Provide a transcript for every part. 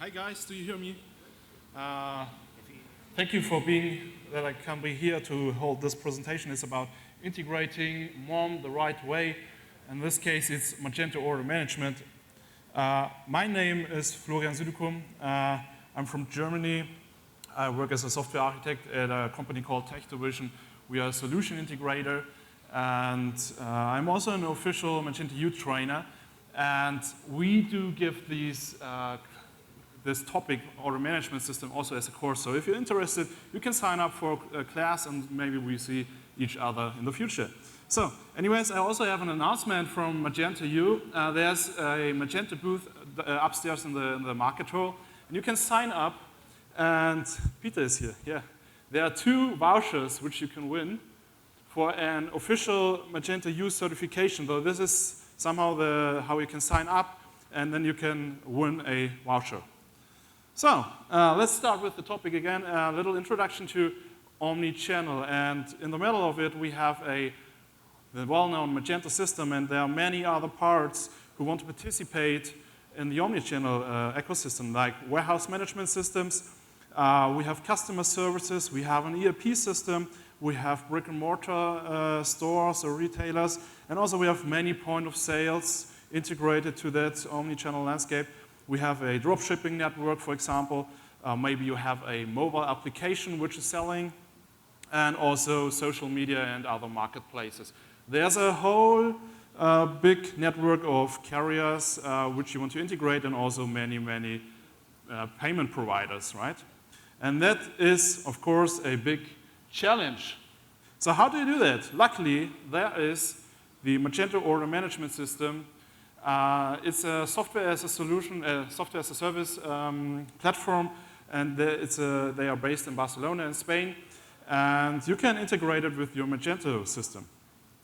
Hi guys, do you hear me? Thank you for being that I can be here to hold this presentation. It's about integrating MOM the right way. In this case, it's Magento Order Management. My name is Florian Sydekum. I'm from Germany. I work as a software architect at a company called Tech Division. We are a solution integrator, and I'm also an official Magento U trainer. And we do give these this topic, order management system, also as a course. So if you're interested, you can sign up for a class and maybe we see each other in the future. So anyways, I also have an announcement from Magento U. There's a Magento booth upstairs in the market hall, and you can sign up, and Peter is here, yeah. There are 2 vouchers which you can win for an official Magento U certification. So this is somehow how you can sign up, and then you can win a voucher. So let's start with the topic again, a little introduction to Omni-channel. And in the middle of it, we have the well-known Magento system, and there are many other parts who want to participate in the Omni-channel ecosystem, like warehouse management systems. We have customer services, we have an ERP system, we have brick-and-mortar stores or retailers, and also we have many point of sales integrated to that Omni-channel landscape. We have a dropshipping network, for example. Maybe you have a mobile application which is selling, and also social media and other marketplaces. There's a whole big network of carriers which you want to integrate, and also many, many payment providers, right? And that is, of course, a big challenge. So how do you do that? Luckily, there is the Magento Order Management System. It's a software as a solution, a software as a service platform, and they are based in Barcelona in Spain, and you can integrate it with your Magento system.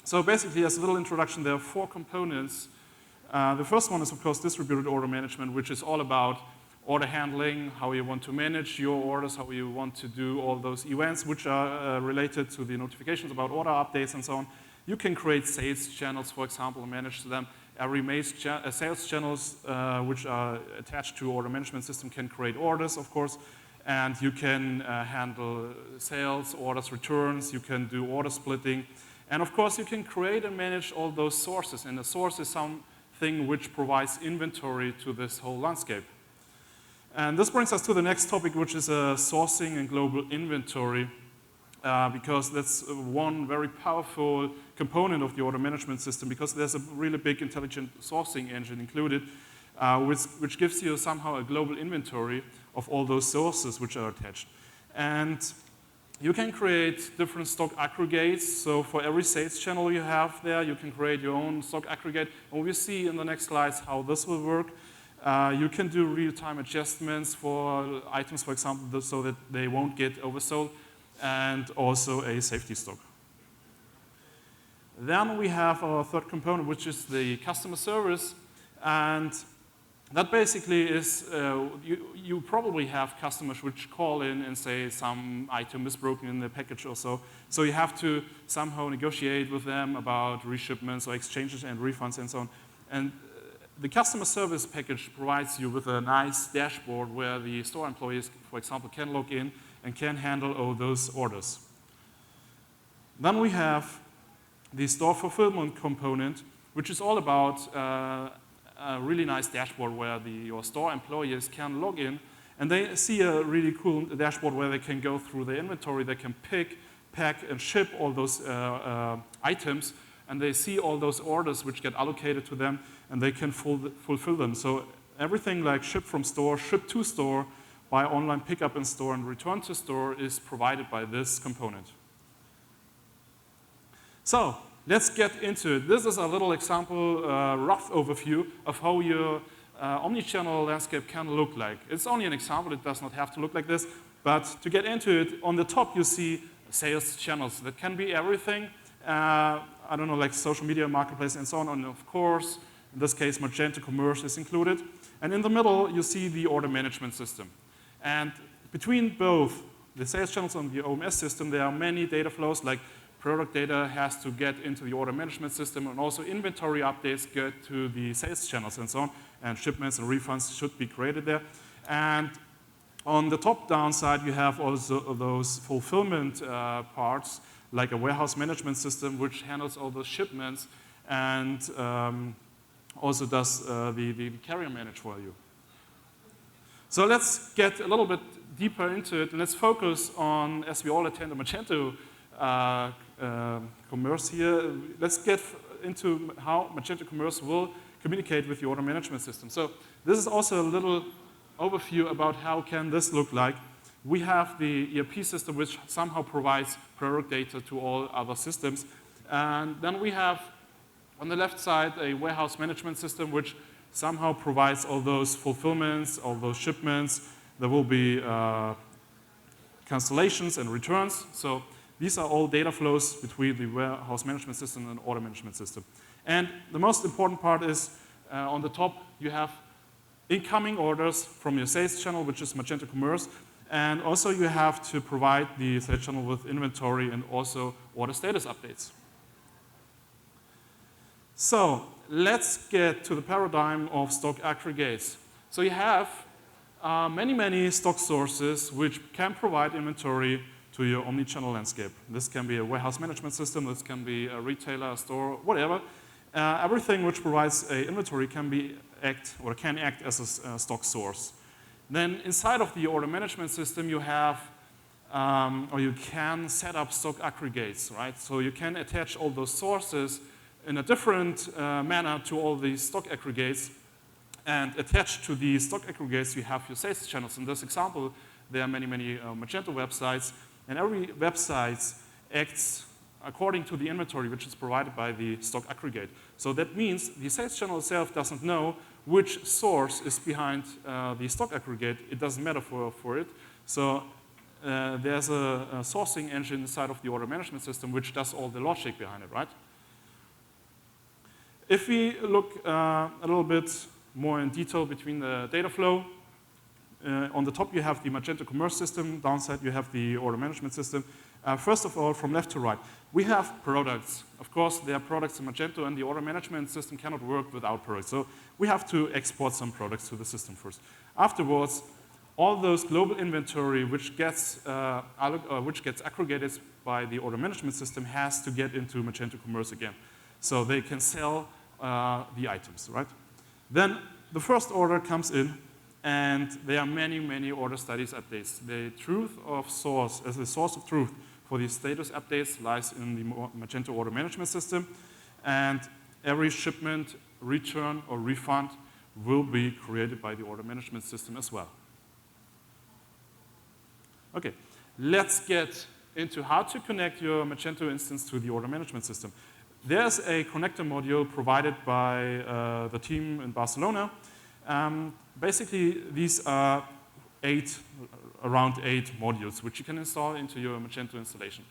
So basically, as a little introduction, there are 4 components. The first one is, of course, distributed order management, which is all about order handling, how you want to manage your orders, how you want to do all those events which are related to the notifications about order updates and so on. You can create sales channels, for example, and manage them. Every sales channels which are attached to order management system can create orders, of course, and you can handle sales, orders, returns, you can do order splitting, and of course you can create and manage all those sources, and a source is something which provides inventory to this whole landscape. And this brings us to the next topic, which is sourcing and global inventory. Because that's one very powerful component of the order management system, because there's a really big intelligent sourcing engine included, which gives you somehow a global inventory of all those sources which are attached. And you can create different stock aggregates. So for every sales channel you have there, you can create your own stock aggregate. And we'll see in the next slides how this will work. You can do real-time adjustments for items, for example, so that they won't get oversold, and also a safety stock. Then we have our third component, which is the customer service, and that basically is, you probably have customers which call in and say some item is broken in the package or so. So you have to somehow negotiate with them about reshipments or exchanges and refunds and so on. And the customer service package provides you with a nice dashboard where the store employees, for example, can log in and can handle all those orders. Then we have the store fulfillment component, which is all about a really nice dashboard where your store employees can log in, and they see a really cool dashboard where they can go through the inventory, they can pick, pack, and ship all those items, and they see all those orders which get allocated to them, and they can fulfill them. So everything like ship from store, ship to store, by online pickup in store and return to store is provided by this component. So let's get into it. This is a little example, rough overview of how your omni-channel landscape can look like. It's only an example, it does not have to look like this, but to get into it, on the top you see sales channels. That can be everything, I don't know, like social media, marketplace, and so on, and of course, in this case, Magento Ecommerce is included. And in the middle, you see the order management system. And between both the sales channels and the OMS system, there are many data flows, like product data has to get into the order management system, and also inventory updates get to the sales channels and so on, and shipments and refunds should be created there. And on the top-down side, you have also those fulfillment parts, like a warehouse management system, which handles all the shipments and also does the carrier manage for you. So let's get a little bit deeper into it, and let's focus on, as we all attend a Magento Commerce here, let's get into how Magento Commerce will communicate with the order management system. So this is also a little overview about how can this look like. We have the ERP system, which somehow provides product data to all other systems. And then we have, on the left side, a warehouse management system, which somehow provides all those fulfillments, all those shipments. There will be cancellations and returns. So these are all data flows between the warehouse management system and order management system. And the most important part is on the top, you have incoming orders from your sales channel, which is Magento Commerce. And also you have to provide the sales channel with inventory and also order status updates. So let's get to the paradigm of stock aggregates. So you have many stock sources which can provide inventory to your omni-channel landscape. This can be a warehouse management system, this can be a retailer, a store, whatever. Everything which provides a inventory can act as a stock source. Then inside of the order management system, you have, or you can set up stock aggregates, right? So you can attach all those sources in a different manner to all these stock aggregates. And attached to the stock aggregates, you have your sales channels. In this example, there are many Magento websites, and every website acts according to the inventory which is provided by the stock aggregate. So that means the sales channel itself doesn't know which source is behind the stock aggregate. It doesn't matter for it. So there's a sourcing engine inside of the order management system which does all the logic behind it, right? If we look a little bit more in detail between the data flow, on the top you have the Magento Commerce system, downside you have the order management system. First of all, from left to right, we have products. Of course, there are products in Magento, and the order management system cannot work without products. So we have to export some products to the system first. Afterwards, all those global inventory which gets aggregated by the order management system has to get into Magento Commerce again. So they can sell the items, right? Then the first order comes in, and there are many order status updates. The truth of source, as the source of truth for these status updates lies in the Magento Order Management System, and every shipment, return, or refund will be created by the Order Management System as well. Okay, let's get into how to connect your Magento instance to the Order Management System. There's a connector module provided by the team in Barcelona. Basically, these are around eight modules which you can install into your Magento installation.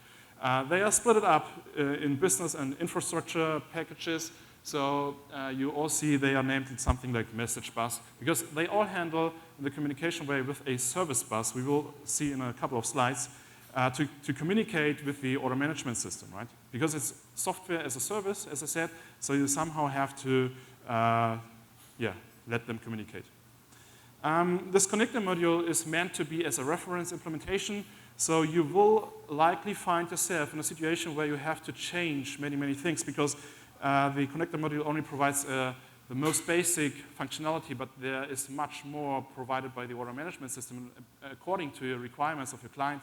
They are split up in business and infrastructure packages. So you all see they are named in something like message bus because they all handle the communication way with a service bus. We will see in a couple of slides to communicate with the order management system, right? Because it's software as a service, as I said, so you somehow have to let them communicate. This connector module is meant to be as a reference implementation, so you will likely find yourself in a situation where you have to change many things because the connector module only provides the most basic functionality, but there is much more provided by the order management system. According to your requirements of your client,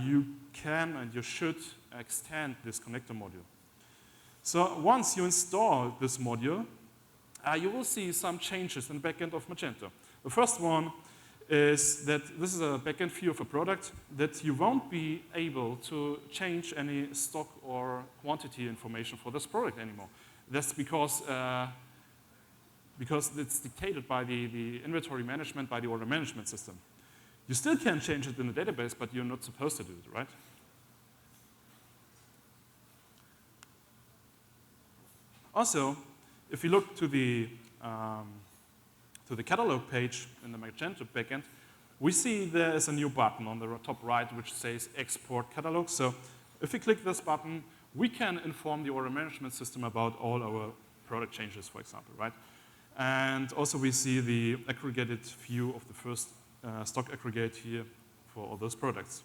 you can and you should extend this connector module. So once you install this module, you will see some changes in the backend of Magento. The first one is that this is a backend view of a product that you won't be able to change any stock or quantity information for this product anymore. That's because it's dictated by the inventory management, by the order management system. You still can change it in the database, but you're not supposed to do it, right? Also, if you look to the catalog page in the Magento backend, we see there is a new button on the top right which says Export Catalog. So if we click this button, we can inform the order management system about all our product changes, for example, right? And also we see the aggregated view of the first stock aggregate here for all those products.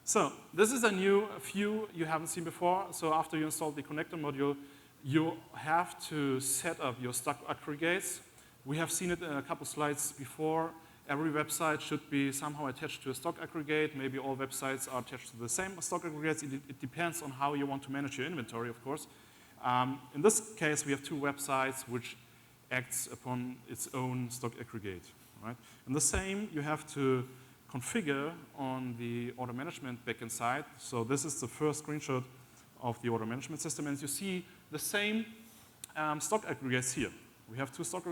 So this is a new view you haven't seen before. So after you install the connector module, you have to set up your stock aggregates. We have seen it in a couple slides before. Every website should be somehow attached to a stock aggregate. Maybe all websites are attached to the same stock aggregates. It depends on how you want to manage your inventory, of course. In this case, we have two websites which acts upon its own stock aggregate, right? And the same you have to configure on the order management backend side. So this is the first screenshot of the order management system, and you see the same stock aggregates here. We have two stock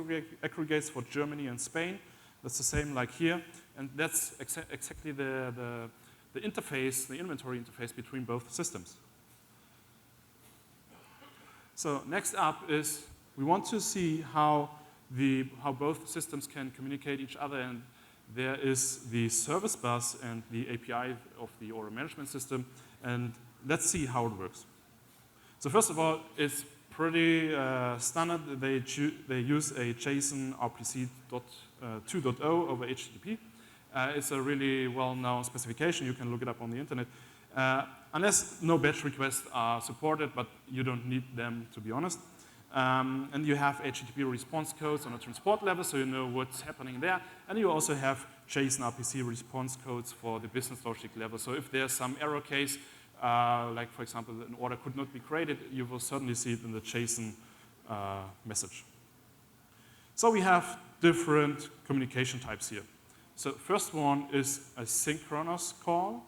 aggregates for Germany and Spain. That's the same like here, and that's exactly the interface, the inventory interface between both systems. So next up is we want to see how both systems can communicate each other, and there is the service bus and the API of the order management system, and let's see how it works. So first of all, it's pretty standard. They use a JSON RPC 2.0 over HTTP. It's a really well-known specification. You can look it up on the internet. Unless no batch requests are supported, but you don't need them, to be honest. And you have HTTP response codes on a transport level, so you know what's happening there. And you also have JSON RPC response codes for the business logic level. So if there's some error case, like for example, an order could not be created, you will certainly see it in the JSON message. So we have different communication types here. So first one is a synchronous call.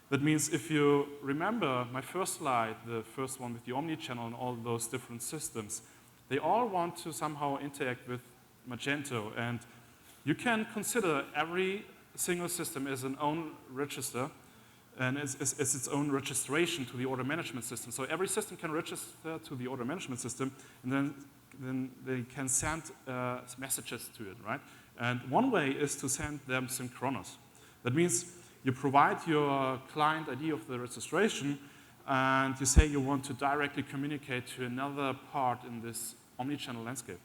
That means if you remember my first slide, the first one with the Omni-channel and all those different systems, they all want to somehow interact with Magento. And you can consider every single system as an own register and as its own registration to the order management system. So every system can register to the order management system, and then they can send messages to it, right? And one way is to send them synchronous. That means you provide your client ID of the registration, and you say you want to directly communicate to another part in this omni-channel landscape.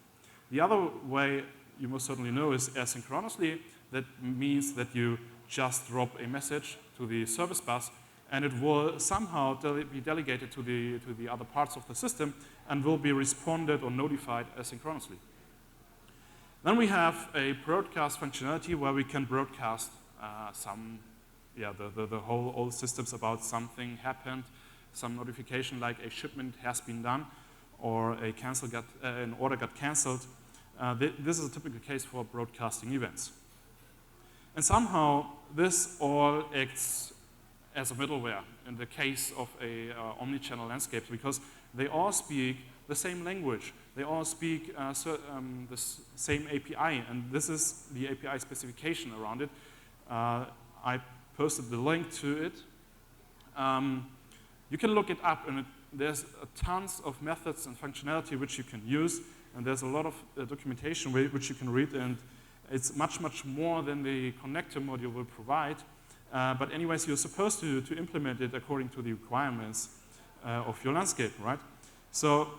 The other way you most certainly know is asynchronously. That means that you just drop a message to the service bus, and it will somehow be delegated to the other parts of the system and will be responded or notified asynchronously. Then we have a broadcast functionality where we can broadcast the whole old systems about something happened, some notification like a shipment has been done or an order got canceled. This is a typical case for broadcasting events. And somehow this all acts as a middleware in the case of a omni-channel landscape, because they all speak the same language. They all speak the same API, and this is the API specification around it. I posted the link to it. You can look it up, and there's tons of methods and functionality which you can use, and there's a lot of documentation which you can read, and it's much, much more than the connector module will provide. But anyways, you're supposed to implement it according to the requirements of your landscape, right? So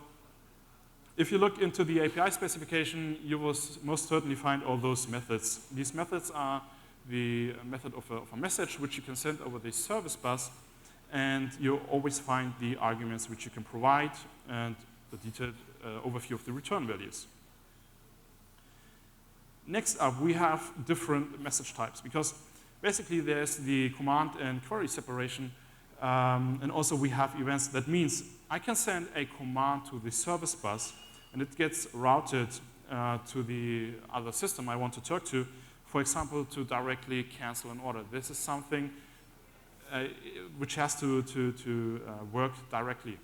if you look into the API specification, you will most certainly find all those methods. These methods are the method of a message which you can send over the service bus, and you always find the arguments which you can provide and the detailed overview of the return values. Next up, we have different message types, because basically there's the command and query separation, and also we have events. That means I can send a command to the service bus, and it gets routed to the other system I want to talk to, for example, to directly cancel an order. This is something which has to work directly.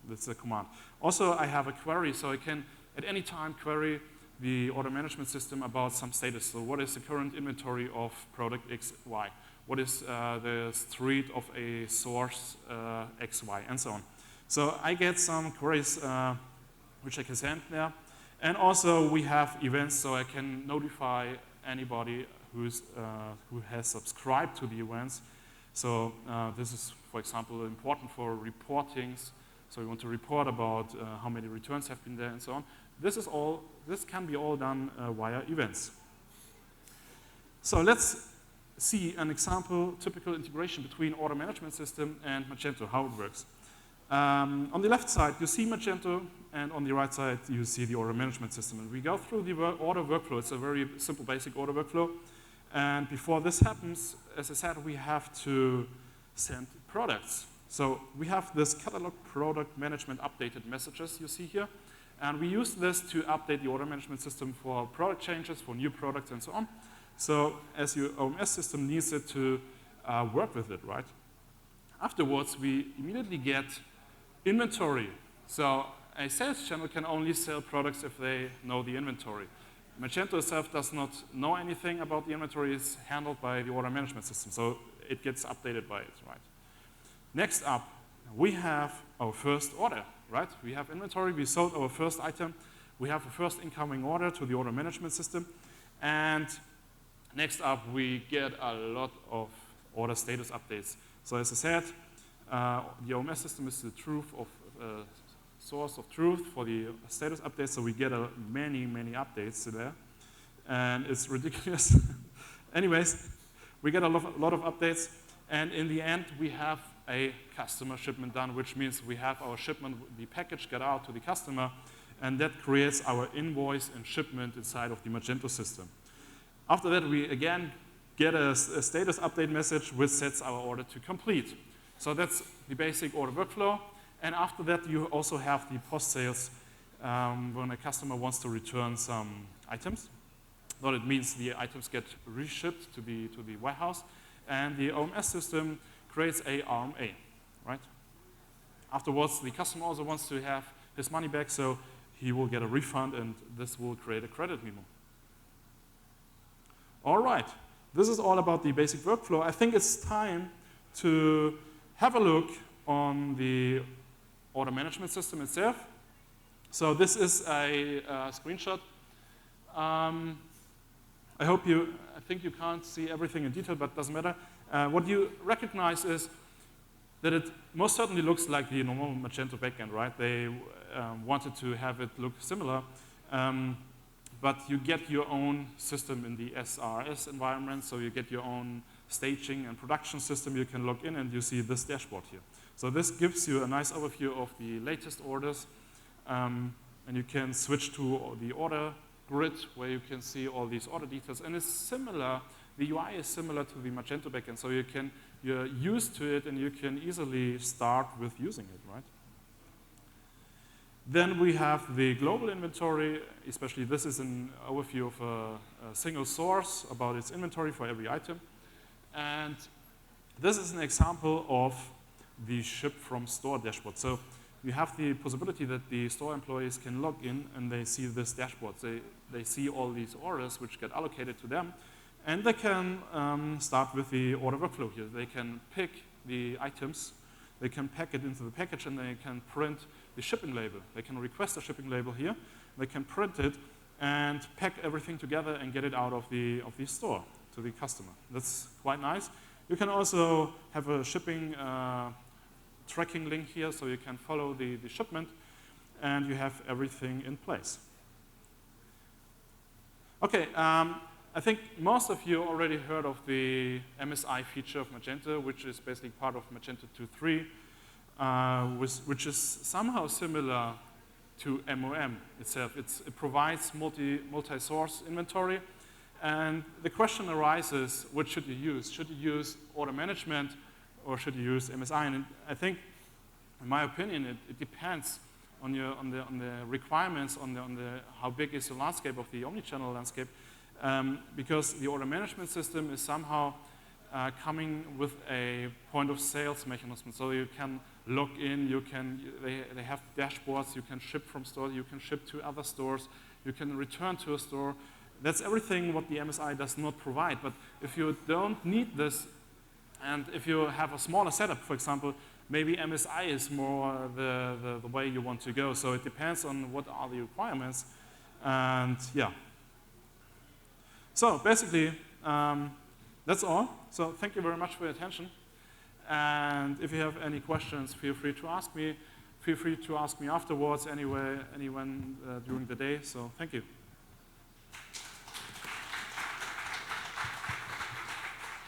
That's a command. Also, I have a query, so I can at any time query the order management system about some status. So what is the current inventory of product XY? What is the street of a source XY, and so on. So I get some queries which I can send there. And also we have events, so I can notify anybody who has subscribed to the events. So this is, for example, important for reportings So we want to report about how many returns have been there and so on. This can be all done via events. So let's see an example, typical integration between order management system and Magento, how it works. On the left side, you see Magento, and on the right side, you see the order management system. And we go through the order workflow. It's a very simple, basic order workflow. And before this happens, as I said, we have to send products. So we have this catalog product management updated messages you see here. And we use this to update the order management system for product changes, for new products, and so on. So as your OMS system needs it to work with it, right? Afterwards, we immediately get inventory. So a sales channel can only sell products if they know the inventory. Magento itself does not know anything about the inventory. It's handled by the order management system, so it gets updated by it, right? Next up, we have our first order, right? We have inventory, we sold our first item, we have a first incoming order to the order management system, and next up, we get a lot of order status updates. So as I said, the OMS system is the source of truth for the status updates, so we get many updates there, and it's ridiculous. Anyways, we get a lot of updates, and in the end, we have a customer shipment done, which means we have our shipment, the package get out to the customer, and that creates our invoice and shipment inside of the Magento system. After that, we again get a status update message which sets our order to complete. So that's the basic order workflow. And after that, you also have the post-sales when a customer wants to return some items. What it means, the items get reshipped to the warehouse, and the OMS system creates a RMA, right? Afterwards, the customer also wants to have his money back, so he will get a refund, and this will create a credit memo. All right, this is all about the basic workflow. I think it's time to have a look on the order management system itself. So this is a screenshot. I think you can't see everything in detail, but it doesn't matter. What you recognize is that it most certainly looks like the normal Magento backend, right? They wanted to have it look similar. But you get your own system in the SRS environment, so you get your own staging and production system. You can log in and you see this dashboard here. So this gives you a nice overview of the latest orders, and you can switch to the order grid where you can see all these order details. And it's similar, the UI is similar to the Magento backend, so you're used to it and you can easily start with using it, right? Then we have the global inventory, especially this is an overview of a single source about its inventory for every item. And this is an example of the ship from store dashboard. So you have the possibility that the store employees can log in and they see this dashboard. They see all these orders which get allocated to them, and they can start with the order workflow here. They can pick the items, they can pack it into the package, and they can print the shipping label. They can request a shipping label here, they can print it and pack everything together and get it out of the store to the customer. That's quite nice. You can also have a shipping tracking link here, so you can follow the shipment, and you have everything in place. Okay, I think most of you already heard of the MSI feature of Magento, which is basically part of Magento 2.3, which is somehow similar to MOM itself. It provides multi-source inventory, and the question arises, what should you use? Should you use order management or should you use MSI? And I think, in my opinion, it depends on the requirements, on how big is the landscape of the omni-channel landscape, because the order management system is somehow coming with a point of sales mechanism. So you can log in, they have dashboards, you can ship from stores, you can ship to other stores, you can return to a store. That's everything what the MSI does not provide. But if you don't need this, and if you have a smaller setup, for example, maybe MSI is more the way you want to go. So it depends on what are the requirements. And yeah. So basically, that's all. So thank you very much for your attention. And if you have any questions, feel free to ask me. feel free to ask me afterwards, anyone during the day. So thank you.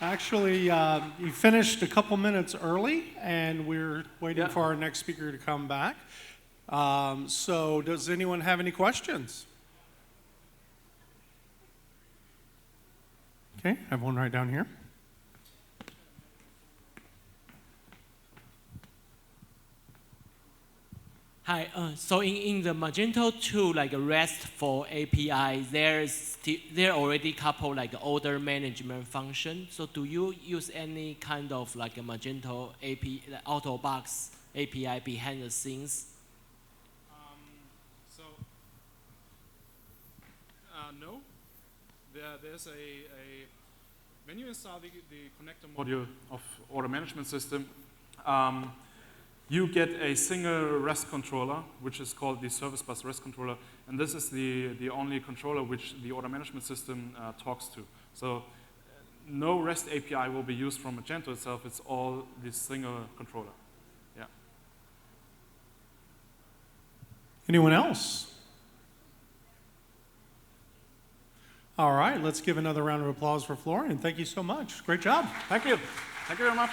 Actually, you finished a couple minutes early, and we're waiting for our next speaker to come back. So does anyone have any questions? Okay, I have one right down here. Hi, so in the Magento 2, like a RESTful API, there already couple like order management function. So do you use any kind of like a Magento API, like out-of-box API behind the scenes? No. There's when you install the connector module of order management system, you get a single REST controller, which is called the service bus REST controller, and this is the only controller which the order management system talks to. So no REST API will be used from Magento itself. It's all this single controller. Yeah. Anyone else? All right, let's give another round of applause for Florian. Thank you so much. Great job. Thank you. Thank you very much.